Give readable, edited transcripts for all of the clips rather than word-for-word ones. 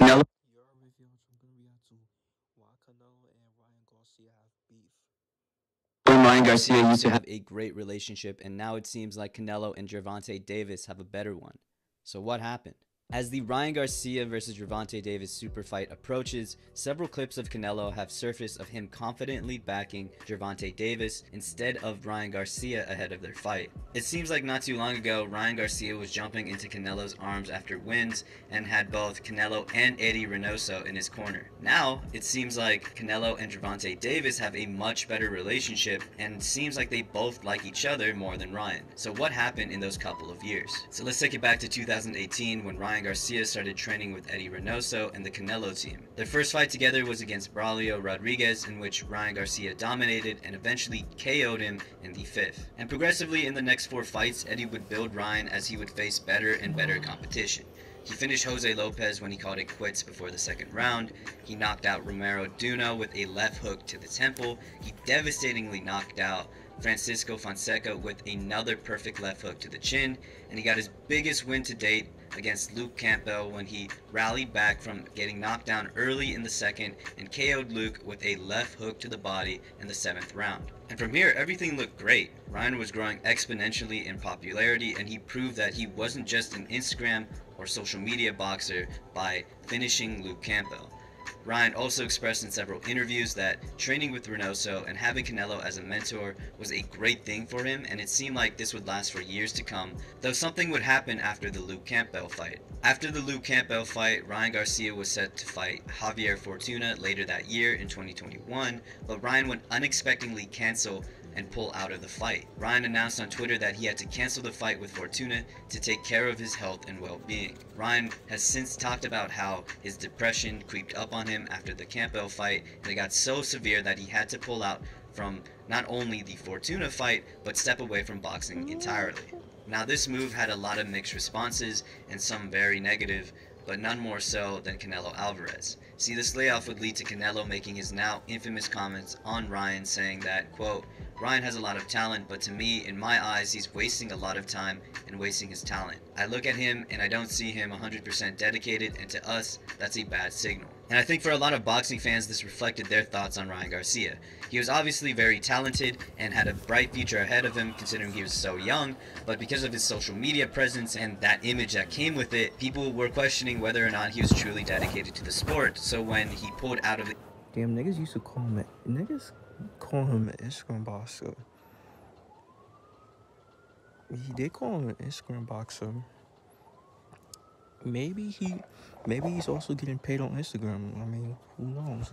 Canelo. Your review, I'm gonna react to why Canelo and Ryan Garcia have beef. And Ryan Garcia used to have a great relationship, and now it seems like Canelo and Gervonta Davis have a better one. So what happened? As the Ryan Garcia versus Gervonta Davis super fight approaches, several clips of Canelo have surfaced of him confidently backing Gervonta Davis instead of Ryan Garcia ahead of their fight. It seems like not too long ago, Ryan Garcia was jumping into Canelo's arms after wins and had both Canelo and Eddie Reynoso in his corner. Now, it seems like Canelo and Gervonta Davis have a much better relationship and seems like they both like each other more than Ryan. So what happened in those couple of years? So let's take it back to 2018 when Ryan Garcia started training with Eddie Reynoso and the Canelo team. Their first fight together was against Braulio Rodriguez, in which Ryan Garcia dominated and eventually KO'd him in the fifth. And progressively in the next 4 fights, Eddie would build Ryan as he would face better and better competition. He finished Jose Lopez when he called it quits before the second round. He knocked out Romero Duno with a left hook to the temple. He devastatingly knocked out Francisco Fonseca with another perfect left hook to the chin, and he got his biggest win to date against Luke Campbell when he rallied back from getting knocked down early in the second and KO'd Luke with a left hook to the body in the 7th round. And from here, everything looked great. Ryan was growing exponentially in popularity, and he proved that he wasn't just an Instagram or social media boxer by finishing Luke Campbell. Ryan also expressed in several interviews that training with Reynoso and having Canelo as a mentor was a great thing for him, and it seemed like this would last for years to come, though something would happen after the Luke Campbell fight. After the Luke Campbell fight, Ryan Garcia was set to fight Javier Fortuna later that year in 2021, but Ryan would unexpectedly cancel and pull out of the fight. Ryan announced on Twitter that he had to cancel the fight with Fortuna to take care of his health and well-being. Ryan has since talked about how his depression creeped up on him after the Campbell fight, and it got so severe that he had to pull out from not only the Fortuna fight, but step away from boxing entirely. Now this move had a lot of mixed responses, and some very negative, but none more so than Canelo Alvarez. See, this layoff would lead to Canelo making his now infamous comments on Ryan, saying that, quote, Ryan has a lot of talent, but to me, in my eyes, he's wasting a lot of time and wasting his talent. I look at him and I don't see him 100% dedicated, and to us, that's a bad signal. And I think for a lot of boxing fans, this reflected their thoughts on Ryan Garcia. He was obviously very talented and had a bright future ahead of him considering he was so young, but because of his social media presence and that image that came with it, people were questioning whether or not he was truly dedicated to the sport. So when he pulled out of the Damn, niggas used to call him niggas call him an Instagram boxer. He did call him an Instagram boxer. Maybe he's also getting paid on Instagram. I mean, who knows?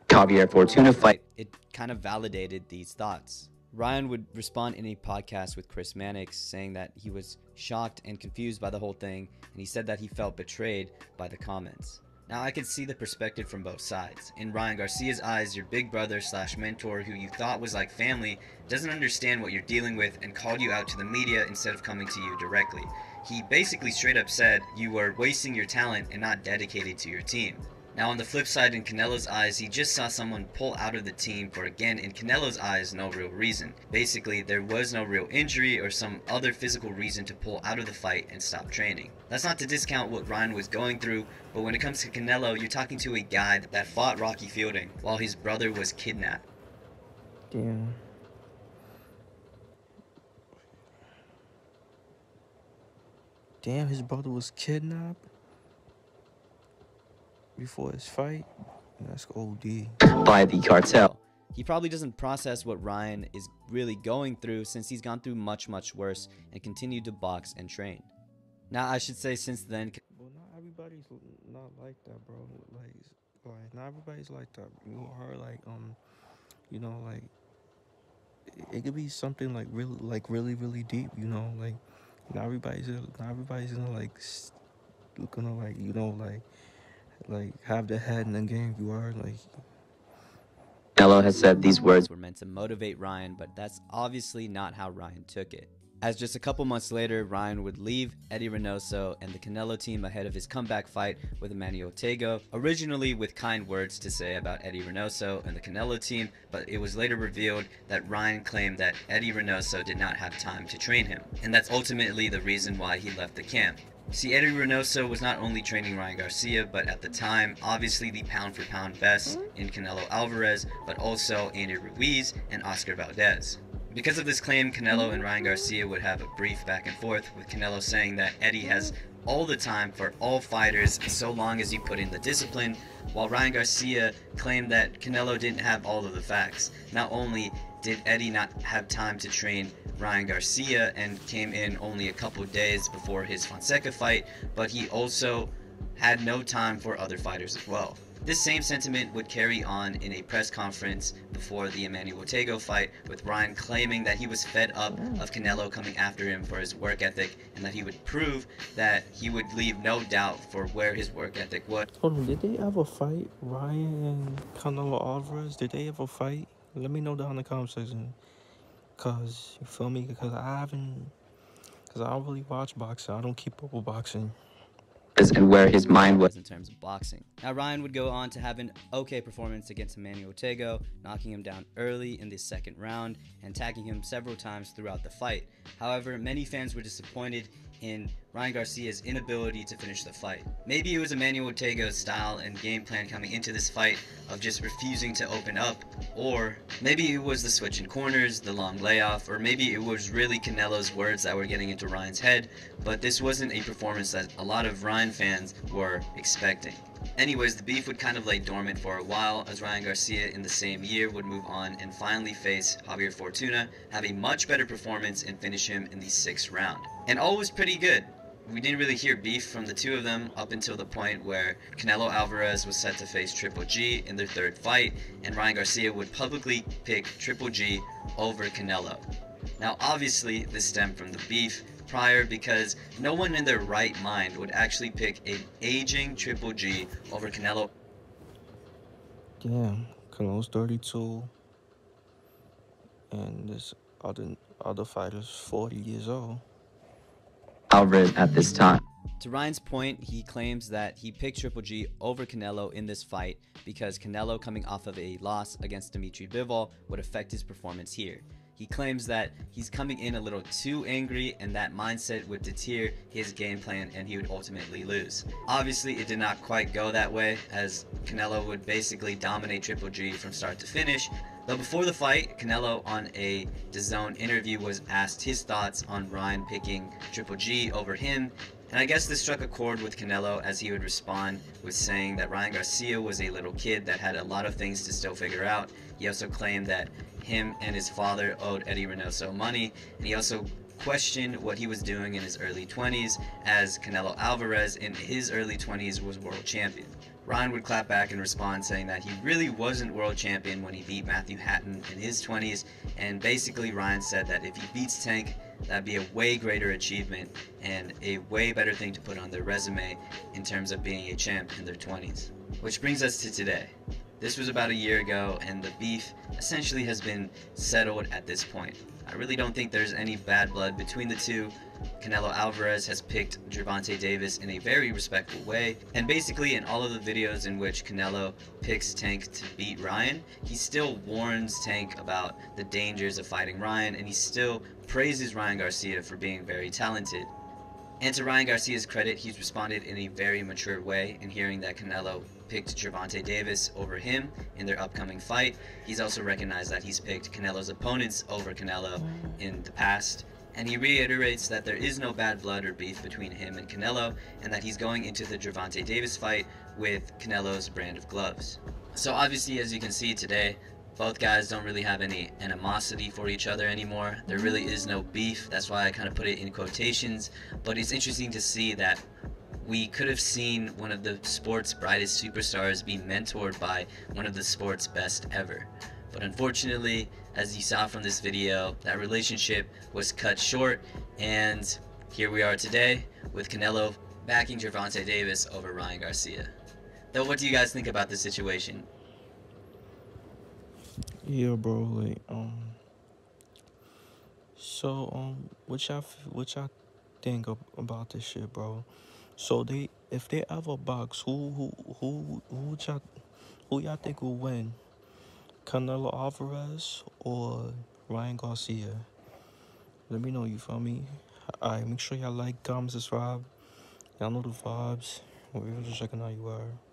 Javier Fortuna fight, it kind of validated these thoughts. Ryan would respond in a podcast with Chris Mannix saying that he was shocked and confused by the whole thing, and he said that he felt betrayed by the comments. Now I can see the perspective from both sides. In Ryan Garcia's eyes, your big brother / mentor who you thought was like family doesn't understand what you're dealing with and called you out to the media instead of coming to you directly. He basically straight up said you were wasting your talent and not dedicated to your team. Now on the flip side, in Canelo's eyes, he just saw someone pull out of the team for, again, in Canelo's eyes, no real reason. Basically, there was no real injury or some other physical reason to pull out of the fight and stop training. That's not to discount what Ryan was going through, but when it comes to Canelo, you're talking to a guy that fought Rocky Fielding while his brother was kidnapped. Damn. Damn, his brother was kidnapped before his fight. That's OD. By the cartel. He probably doesn't process what Ryan is really going through since he's gone through much worse and continued to box and train. Now I should say since then, Well, not everybody's not like that, bro. Like not everybody's like that. You heard like it could be something like really deep. Like not everybody's gonna like have the head in the game. You are like. Canelo has said these words were meant to motivate Ryan, but that's obviously not how Ryan took it. As just a couple months later, Ryan would leave Eddie Reynoso and the Canelo team ahead of his comeback fight with Emmanuel Ortega, originally with kind words to say about Eddie Reynoso and the Canelo team, but it was later revealed that Ryan claimed that Eddie Reynoso did not have time to train him, and that's ultimately the reason why he left the camp. See, Eddie Reynoso was not only training Ryan Garcia, but at the time, obviously the pound-for-pound best in Canelo Alvarez, but also Andy Ruiz and Oscar Valdez. Because of this claim, Canelo and Ryan Garcia would have a brief back and forth, with Canelo saying that Eddie has all the time for all fighters so long as you put in the discipline, while Ryan Garcia claimed that Canelo didn't have all of the facts. Not only did Eddie not have time to train Ryan Garcia and came in only a couple days before his Fonseca fight, but he also had no time for other fighters as well. This same sentiment would carry on in a press conference before the Emmanuel Ortega fight, with Ryan claiming that he was fed up of Canelo coming after him for his work ethic, and that he would prove that he would leave no doubt for where his work ethic was. Hold on, did they ever fight, Ryan and Canelo Alvarez? Did they ever fight? Let me know down in the comment section. Cause you feel me? Because I don't really watch boxing. I don't keep up with boxing. And where his mind was in terms of boxing. Now, Ryan would go on to have an okay performance against Emmanuel Ortega, knocking him down early in the second round and tagging him several times throughout the fight. However, many fans were disappointed in Ryan Garcia's inability to finish the fight. Maybe it was Emmanuel Ortega's style and game plan coming into this fight of just refusing to open up, or maybe it was the switch in corners, the long layoff, or maybe it was really Canelo's words that were getting into Ryan's head, but this wasn't a performance that a lot of Ryan fans were expecting. Anyways, the beef would kind of lay dormant for a while, as Ryan Garcia in the same year would move on and finally face Javier Fortuna, have a much better performance and finish him in the 6th round. And all was pretty good. We didn't really hear beef from the two of them up until the point where Canelo Alvarez was set to face Triple G in their 3rd fight, and Ryan Garcia would publicly pick Triple G over Canelo. Now obviously this stemmed from the beef prior, because no one in their right mind would actually pick an aging Triple G over Canelo. Damn, Canelo's 32, and this other fighter's 40 years old. Alvarez at this time. To Ryan's point, he claims that he picked Triple G over Canelo in this fight because Canelo, coming off of a loss against Dimitri Bivol, would affect his performance here. He claims that he's coming in a little too angry, and that mindset would deter his game plan and he would ultimately lose. Obviously, it did not quite go that way, as Canelo would basically dominate Triple G from start to finish. Though before the fight, Canelo on a DAZN interview was asked his thoughts on Ryan picking Triple G over him, and I guess this struck a chord with Canelo, as he would respond with saying that Ryan Garcia was a little kid that had a lot of things to still figure out. He also claimed that him and his father owed Eddie Reynoso money, and he also questioned what he was doing in his early 20s, as Canelo Alvarez in his early 20s was world champion. Ryan would clap back and respond saying that he really wasn't world champion when he beat Matthew Hatton in his 20s, and basically Ryan said that if he beats Tank, that'd be a way greater achievement and a way better thing to put on their resume in terms of being a champ in their 20s. Which brings us to today. This was about a year ago, and the beef essentially has been settled at this point. I really don't think there's any bad blood between the two. Canelo Alvarez has picked Gervonta Davis in a very respectful way, and basically in all of the videos in which Canelo picks Tank to beat Ryan, he still warns Tank about the dangers of fighting Ryan, and he still praises Ryan Garcia for being very talented. And to Ryan Garcia's credit, he's responded in a very mature way in hearing that Canelo picked Gervonta Davis over him in their upcoming fight. He's also recognized that he's picked Canelo's opponents over Canelo in the past. And he reiterates that there is no bad blood or beef between him and Canelo, and that he's going into the Gervonta Davis fight with Canelo's brand of gloves. So obviously, as you can see today, both guys don't really have any animosity for each other anymore. There really is no beef. That's why I kind of put it in quotations. But it's interesting to see that we could have seen one of the sport's brightest superstars be mentored by one of the sport's best ever. But unfortunately, as you saw from this video, that relationship was cut short, and here we are today with Canelo backing Gervonta Davis over Ryan Garcia. Though, what do you guys think about this situation? Yeah, bro. Like, what y'all think about this shit, bro? So if they ever box, who y'all think will win? Canelo Alvarez or Ryan Garcia? Let me know, you feel me? Alright, make sure y'all like, comment, subscribe. Y'all know the vibes. We're just checking how you are.